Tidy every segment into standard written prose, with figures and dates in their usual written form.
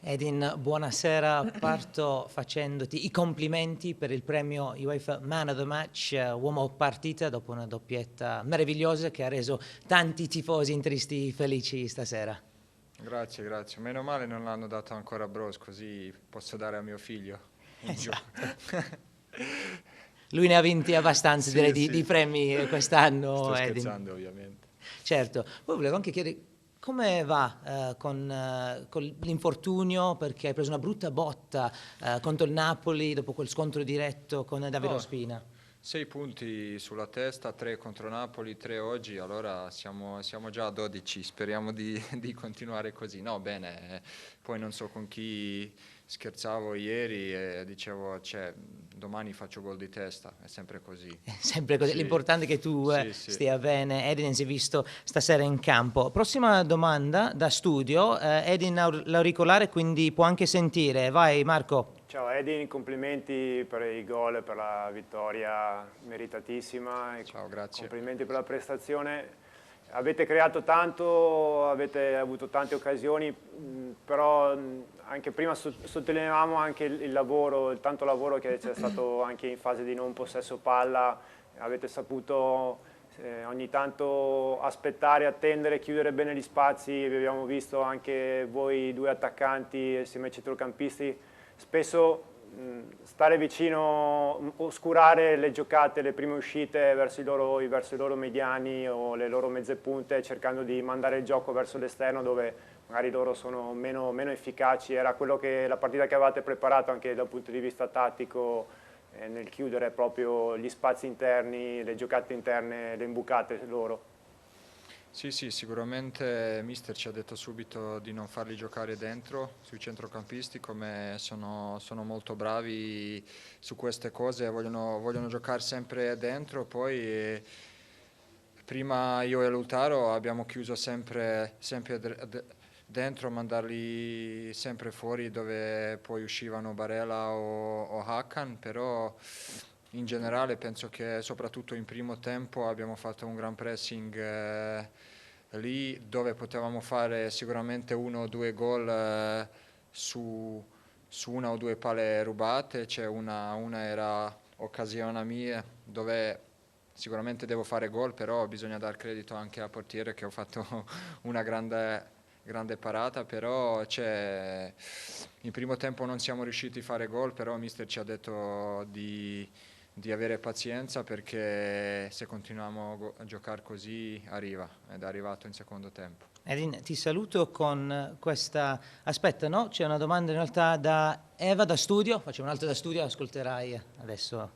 Edin, buonasera, parto facendoti i complimenti per il premio UEFA Man of the Match, uomo partita dopo una doppietta meravigliosa che ha reso tanti tifosi interisti felici stasera. Grazie, grazie. Meno male non l'hanno dato ancora a Broz, così posso dare a mio figlio in più. Lui ne ha vinti abbastanza, Sì, direi, sì. di premi quest'anno, Sto Edin. scherzando, ovviamente. Certo. Poi volevo anche chiedere come va con l'infortunio, perché hai preso una brutta botta contro il Napoli dopo quel scontro diretto con Davide Ospina. 6 punti sulla testa, 3 contro Napoli, 3 oggi, allora siamo già a 12, speriamo di continuare così. No, bene, poi non so con chi scherzavo ieri e dicevo, domani faccio gol di testa, è sempre così. Sempre così, Sì. l'importante è che tu Sì. stia bene. Edin si è visto stasera in campo. Prossima domanda da studio, Edin l'auricolare, quindi può anche sentire. Vai Marco. Ciao Edin, complimenti per i gol e per la vittoria meritatissima. Ciao, grazie. Complimenti per la prestazione. Avete creato tanto, avete avuto tante occasioni, però anche prima sottolineavamo anche il lavoro, il tanto lavoro che c'è stato anche in fase di non possesso palla. Avete saputo ogni tanto aspettare, attendere, chiudere bene gli spazi. Vi abbiamo visto anche voi due attaccanti insieme ai centrocampisti. Spesso stare vicino, oscurare le giocate, le prime uscite verso i loro mediani o le loro mezze punte, cercando di mandare il gioco verso l'esterno dove magari loro sono meno efficaci. Era la partita che avevate preparato anche dal punto di vista tattico, nel chiudere proprio gli spazi interni, le giocate interne, le imbucate loro. Sì, sicuramente mister ci ha detto subito di non farli giocare dentro, sui centrocampisti, come sono molto bravi su queste cose, vogliono giocare sempre dentro, poi prima io e Lautaro abbiamo chiuso sempre dentro, mandarli sempre fuori dove poi uscivano Barella o Hakan, però in generale penso che soprattutto in primo tempo abbiamo fatto un gran pressing lì dove potevamo fare sicuramente 1 o 2 gol su 1 o 2 palle rubate, una era occasione mia dove sicuramente devo fare gol, però bisogna dar credito anche al portiere che ho fatto una grande parata, però in primo tempo non siamo riusciti a fare gol, però mister ci ha detto di avere pazienza perché se continuiamo a giocare così arriva, ed è arrivato in secondo tempo. Edin, ti saluto con questa... Aspetta, no? C'è una domanda in realtà da Eva da studio, facciamo un'altra da studio, ascolterai adesso.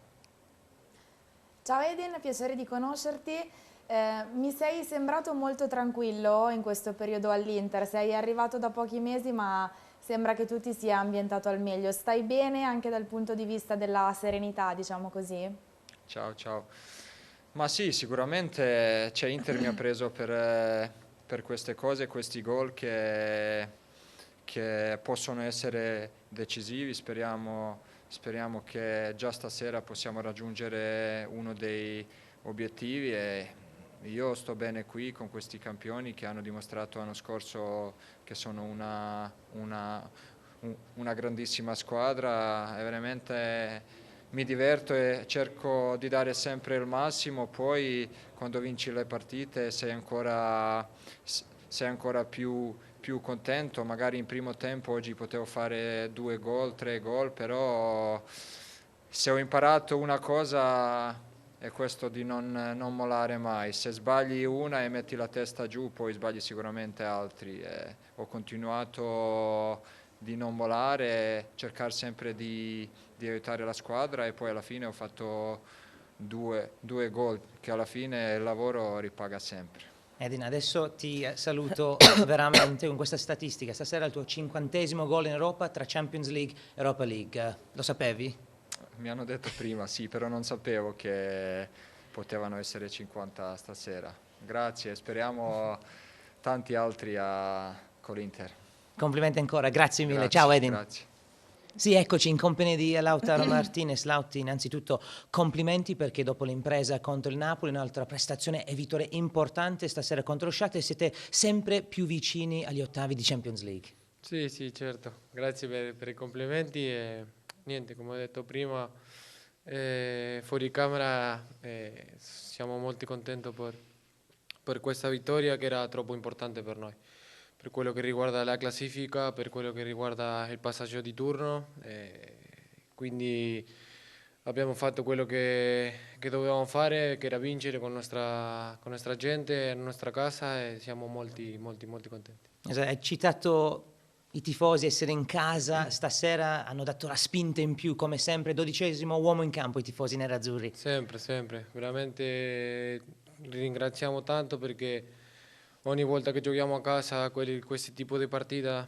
Ciao Edin, piacere di conoscerti. Mi sei sembrato molto tranquillo in questo periodo all'Inter, sei arrivato da pochi mesi ma sembra che tu ti sia ambientato al meglio. Stai bene anche dal punto di vista della serenità, diciamo così? Ciao. Ma sì, sicuramente Inter mi ha preso per queste cose, questi gol che possono essere decisivi. Speriamo che già stasera possiamo raggiungere uno dei obiettivi e io sto bene qui con questi campioni che hanno dimostrato l'anno scorso che sono una grandissima squadra e veramente mi diverto e cerco di dare sempre il massimo, poi quando vinci le partite sei ancora più contento. Magari in primo tempo oggi potevo fare 2 gol, 3 gol, però se ho imparato una cosa è questo di non mollare mai. Se sbagli una e metti la testa giù, poi sbagli sicuramente altri. Ho continuato di non mollare, cercare sempre di aiutare la squadra e poi alla fine ho fatto 2 gol che alla fine il lavoro ripaga sempre. Edin, adesso ti saluto veramente con questa statistica. Stasera è il tuo 50° gol in Europa tra Champions League e Europa League. Lo sapevi? Mi hanno detto prima, sì, però non sapevo che potevano essere 50 stasera. Grazie, speriamo tanti altri con l'Inter. Complimenti ancora, grazie mille. Grazie, Ciao Edin. Grazie. Sì, eccoci in compagnia di Lautaro Martinez. Lauti, innanzitutto complimenti perché dopo l'impresa contro il Napoli, un'altra prestazione e vittoria importante stasera contro lo Shakhtar, siete sempre più vicini agli ottavi di Champions League. Sì, sì, certo. Grazie per i complimenti e niente, come ho detto prima, fuori camera siamo molto contenti per questa vittoria che era troppo importante per noi, per quello che riguarda la classifica, per quello che riguarda il passaggio di turno. Quindi abbiamo fatto quello che dovevamo fare, che era vincere con nostra gente, in nostra casa e siamo molti contenti. Hai citato i tifosi, essere in casa, stasera hanno dato la spinta in più, come sempre, 12° uomo in campo i tifosi nerazzurri. Sempre, sempre, veramente li ringraziamo tanto perché ogni volta che giochiamo a casa questi tipi di partita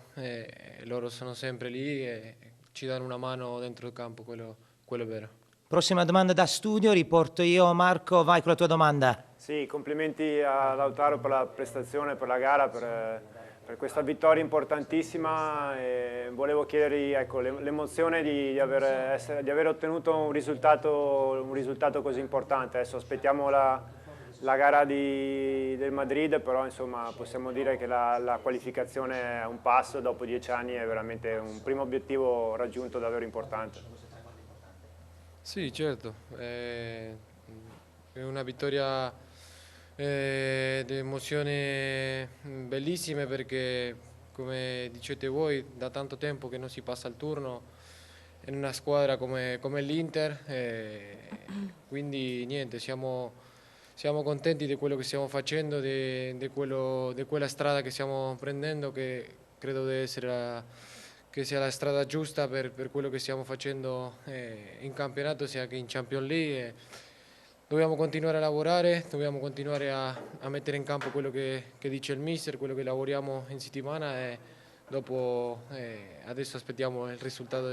loro sono sempre lì e ci danno una mano dentro il campo, quello è vero. Prossima domanda da studio, riporto io. Marco, vai con la tua domanda. Sì, complimenti a Lautaro per la prestazione, per la gara, per questa vittoria importantissima. E volevo chiedergli ecco, l'emozione di aver ottenuto un risultato così importante. Adesso aspettiamo la gara del Madrid, però insomma, possiamo dire che la qualificazione è un passo, dopo 10 anni è veramente un primo obiettivo raggiunto davvero importante. Sì, certo, è una vittoria di emozioni bellissime perché, come dicete voi, da tanto tempo che non si passa il turno in una squadra come l'Inter, quindi niente, siamo contenti di quello che stiamo facendo, di quella strada che stiamo prendendo, che credo deve essere che sia la strada giusta per quello che stiamo facendo in campionato, sia che in Champions League. Dobbiamo continuare a lavorare, dobbiamo continuare a mettere in campo quello che dice il mister, quello che lavoriamo in settimana e dopo adesso aspettiamo il risultato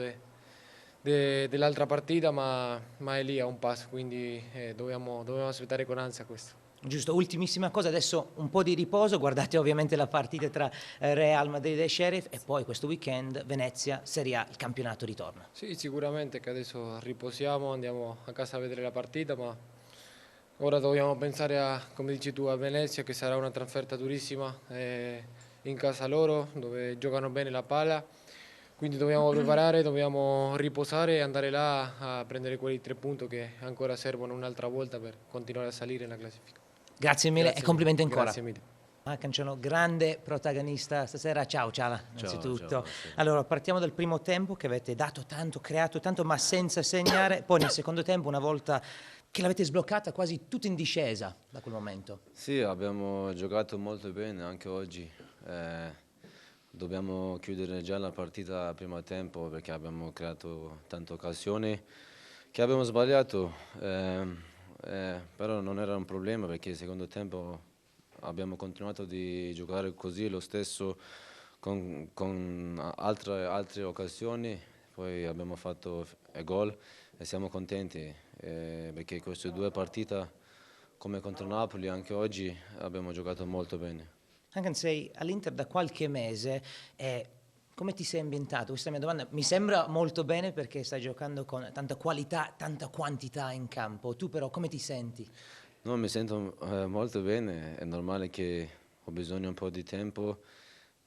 dell'altra partita, ma è lì a un passo, quindi dobbiamo aspettare con ansia questo. Giusto, ultimissima cosa, adesso un po' di riposo, guardate ovviamente la partita tra Real Madrid e Sheriff e poi questo weekend Venezia, Serie A, il campionato ritorna. Sì, sicuramente che adesso riposiamo, andiamo a casa a vedere la partita, ma ora dobbiamo pensare come dici tu, a Venezia, che sarà una trasferta durissima in casa loro, dove giocano bene la palla. Quindi dobbiamo preparare, dobbiamo riposare e andare là a prendere quei 3 punti che ancora servono un'altra volta per continuare a salire nella classifica. Grazie mille e complimenti ancora. Grazie mille. Canciano, grande protagonista stasera. Ciao Ciala, innanzitutto. Ciao. Allora, partiamo dal primo tempo che avete dato tanto, creato tanto, ma senza segnare. Poi nel secondo tempo, una volta che l'avete sbloccata, quasi tutto in discesa da quel momento. Sì, abbiamo giocato molto bene anche oggi. Dobbiamo chiudere già la partita al primo tempo perché abbiamo creato tante occasioni che abbiamo sbagliato, però non era un problema perché il secondo tempo abbiamo continuato di giocare così lo stesso con altre occasioni, poi abbiamo fatto gol e siamo contenti perché queste 2 partite come contro Napoli anche oggi abbiamo giocato molto bene. Anche se sei all'Inter da qualche mese, come ti sei ambientato? Questa è la mia domanda. Mi sembra molto bene perché stai giocando con tanta qualità, tanta quantità in campo. Tu però come ti senti? No, mi sento molto bene, è normale che ho bisogno un po' di tempo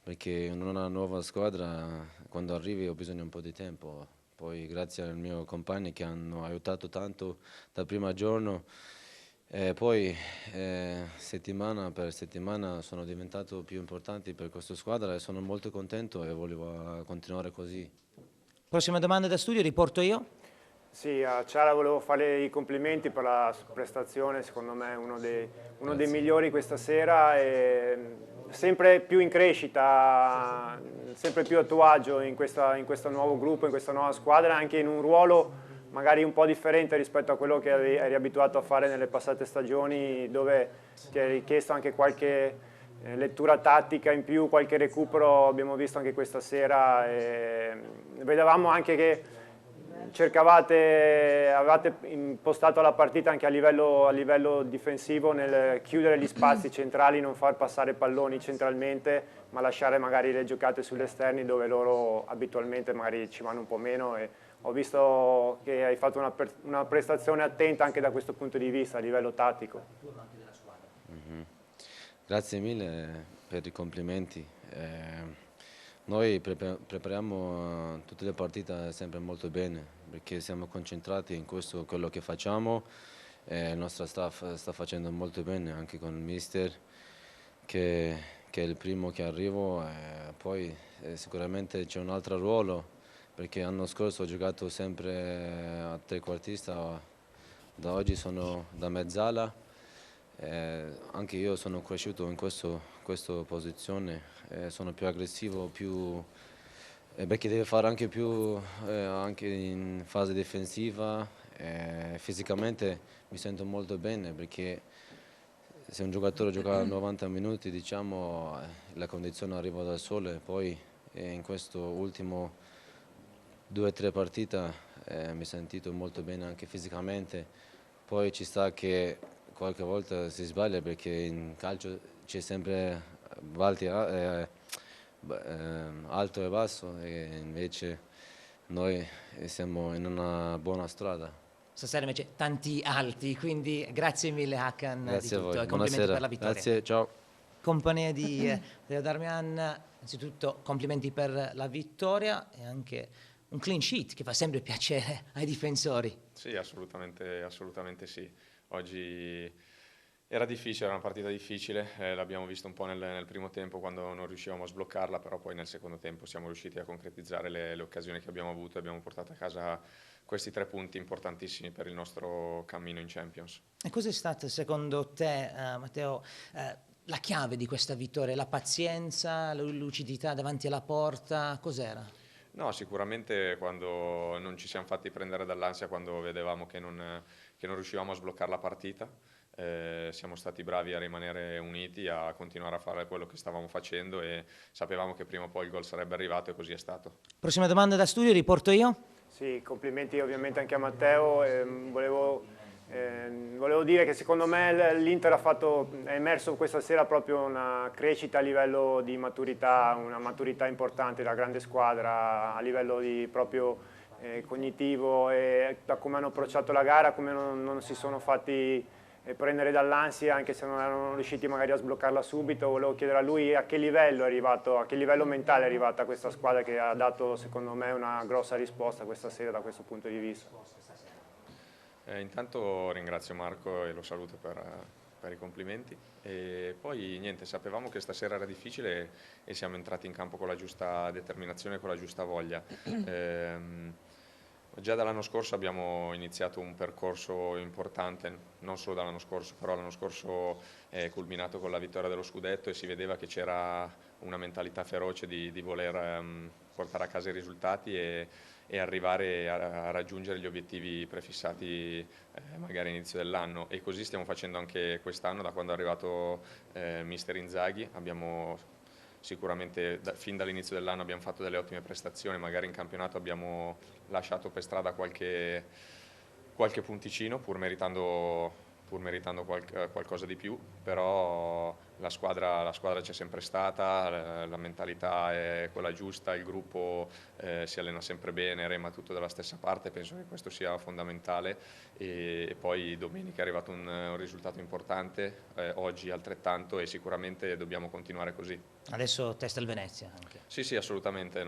perché in una nuova squadra quando arrivi ho bisogno un po' di tempo. Poi grazie ai miei compagni che hanno aiutato tanto dal primo giorno. Poi settimana per settimana sono diventato più importante per questa squadra e sono molto contento e volevo continuare così. Prossima domanda da studio, riporto io. Sì, a Ciara volevo fare i complimenti per la prestazione, secondo me è uno dei migliori questa sera, e sempre più in crescita, sempre più a tuo agio in questo nuovo gruppo, in questa nuova squadra, anche in un ruolo magari un po' differente rispetto a quello che eri abituato a fare nelle passate stagioni, dove ti è richiesto anche qualche lettura tattica in più, qualche recupero, abbiamo visto anche questa sera, e vedevamo anche che avevate impostato la partita anche a livello difensivo nel chiudere gli spazi centrali, non far passare palloni centralmente, ma lasciare magari le giocate sugli esterni dove loro abitualmente magari ci vanno un po' meno. E ho visto che hai fatto una prestazione attenta anche da questo punto di vista a livello tattico. Grazie mille per i complimenti. noi prepariamo tutte le partite sempre molto bene perché siamo concentrati in questo, quello che facciamo. Il nostro staff sta facendo molto bene anche con il mister che è il primo che arrivo. Poi sicuramente c'è un altro ruolo perché l'anno scorso ho giocato sempre a trequartista, da oggi sono da mezzala. Anche io sono cresciuto in questa posizione, sono più aggressivo, perché deve fare anche più anche in fase difensiva. Fisicamente mi sento molto bene perché se un giocatore gioca 90 minuti, diciamo, la condizione arriva dal sole, poi in questo ultimo 2 o 3 partite mi sono sentito molto bene anche fisicamente. Poi ci sta che qualche volta si sbaglia perché in calcio c'è sempre alto e basso e invece noi siamo in una buona strada. Stasera invece tanti alti, quindi grazie mille Hakan di Grazie a tutto voi, e complimenti buonasera. per la vittoria. Grazie, ciao. Compagnia di Leo Darmian, innanzitutto complimenti per la vittoria e anche un clean sheet che fa sempre piacere ai difensori. Sì, assolutamente sì. Oggi era difficile, era una partita difficile, l'abbiamo visto un po' nel primo tempo quando non riuscivamo a sbloccarla, però poi nel secondo tempo siamo riusciti a concretizzare le occasioni che abbiamo avuto e abbiamo portato a casa questi 3 punti importantissimi per il nostro cammino in Champions. E cos'è stata secondo te, Matteo, la chiave di questa vittoria? La pazienza, la lucidità davanti alla porta, cos'era? No, sicuramente quando non ci siamo fatti prendere dall'ansia, quando vedevamo che non riuscivamo a sbloccare la partita, siamo stati bravi a rimanere uniti, a continuare a fare quello che stavamo facendo e sapevamo che prima o poi il gol sarebbe arrivato e così è stato. Prossima domanda da studio, riporto io. Sì, complimenti ovviamente anche a Matteo. Volevo dire che secondo me l'Inter è emerso questa sera proprio una crescita a livello di maturità, una maturità importante da grande squadra, a livello proprio cognitivo, e da come hanno approcciato la gara, come non si sono fatti prendere dall'ansia, anche se non erano riusciti magari a sbloccarla subito. Volevo chiedere a lui a che livello è arrivato, a che livello mentale è arrivata questa squadra che ha dato secondo me una grossa risposta questa sera da questo punto di vista. Intanto ringrazio Marco e lo saluto per i complimenti e poi niente, sapevamo che stasera era difficile e siamo entrati in campo con la giusta determinazione e con la giusta voglia. Già dall'anno scorso abbiamo iniziato un percorso importante, non solo dall'anno scorso, però l'anno scorso è culminato con la vittoria dello scudetto e si vedeva che c'era una mentalità feroce di voler portare a casa i risultati e arrivare a raggiungere gli obiettivi prefissati magari all'inizio dell'anno, e così stiamo facendo anche quest'anno. Da quando è arrivato mister Inzaghi abbiamo sicuramente fin dall'inizio dell'anno abbiamo fatto delle ottime prestazioni, magari in campionato abbiamo lasciato per strada qualche punticino pur meritando qualcosa di più, però la squadra c'è sempre stata, la mentalità è quella giusta, il gruppo si allena sempre bene, rema tutto dalla stessa parte, penso che questo sia fondamentale e poi domenica è arrivato un risultato importante, oggi altrettanto, e sicuramente dobbiamo continuare così. Adesso testa il Venezia anche. Sì, assolutamente,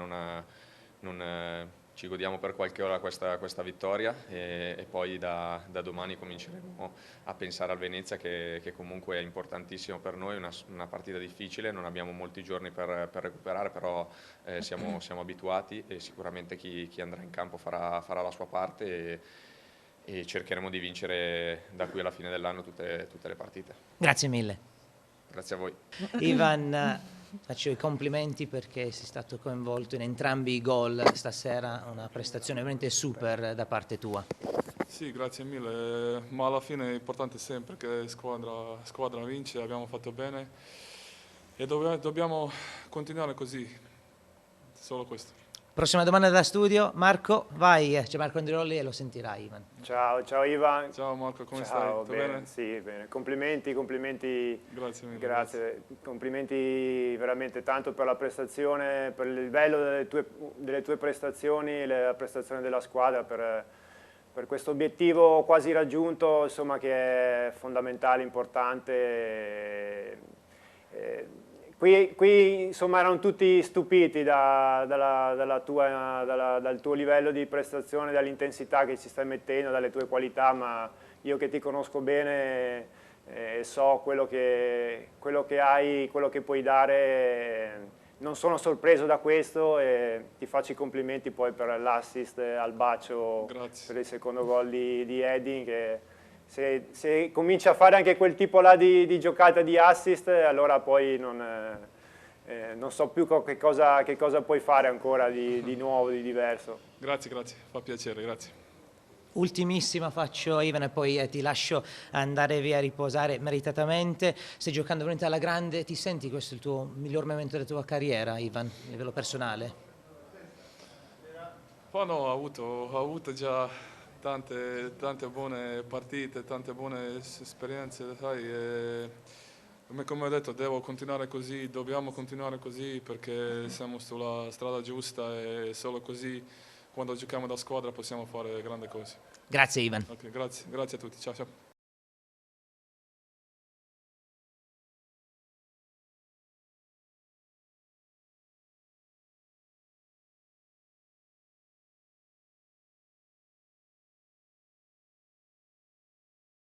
ci godiamo per qualche ora questa vittoria e poi da domani cominceremo a pensare al Venezia che comunque è importantissimo per noi, una partita difficile, non abbiamo molti giorni per recuperare, però siamo abituati e sicuramente chi andrà in campo farà la sua parte e cercheremo di vincere da qui alla fine dell'anno tutte le partite. Grazie mille. Grazie a voi. Ivan, faccio i complimenti perché sei stato coinvolto in entrambi i gol stasera, una prestazione veramente super da parte tua. Sì, grazie mille, ma alla fine è importante sempre che squadra vince, abbiamo fatto bene e dobbiamo continuare così, solo questo. Prossima domanda da studio, Marco, vai, c'è Marco Andrioli e lo sentirai Ivan. Ciao Ivan. Ciao Marco, come Ciao, stai? Tutto bene? Sì, bene. Complimenti. Grazie mille. Grazie. Complimenti veramente tanto per la prestazione, per il livello delle tue prestazioni e la prestazione della squadra, per questo obiettivo quasi raggiunto, insomma, che è fondamentale, importante. qui insomma erano tutti stupiti dal tuo livello di prestazione, dall'intensità che ci stai mettendo, dalle tue qualità, ma io che ti conosco bene so quello che hai, quello che puoi dare. Non sono sorpreso da questo e ti faccio i complimenti poi per l'assist al bacio. Grazie. Per il secondo gol di Edin, che se cominci a fare anche quel tipo là di giocata di assist, allora poi non so più che cosa puoi fare ancora di nuovo, di diverso. Grazie, fa piacere, grazie. Ultimissima faccio, Ivan, e poi ti lascio andare via a riposare meritatamente. Stai giocando veramente alla grande, ti senti questo è il tuo miglior momento della tua carriera, Ivan, a livello personale? Ma no, ho avuto già tante buone partite, tante buone esperienze, sai, come ho detto devo continuare così, dobbiamo continuare così perché siamo sulla strada giusta e solo così quando giochiamo da squadra possiamo fare grandi cose. Grazie Ivan. Okay, grazie a tutti, ciao.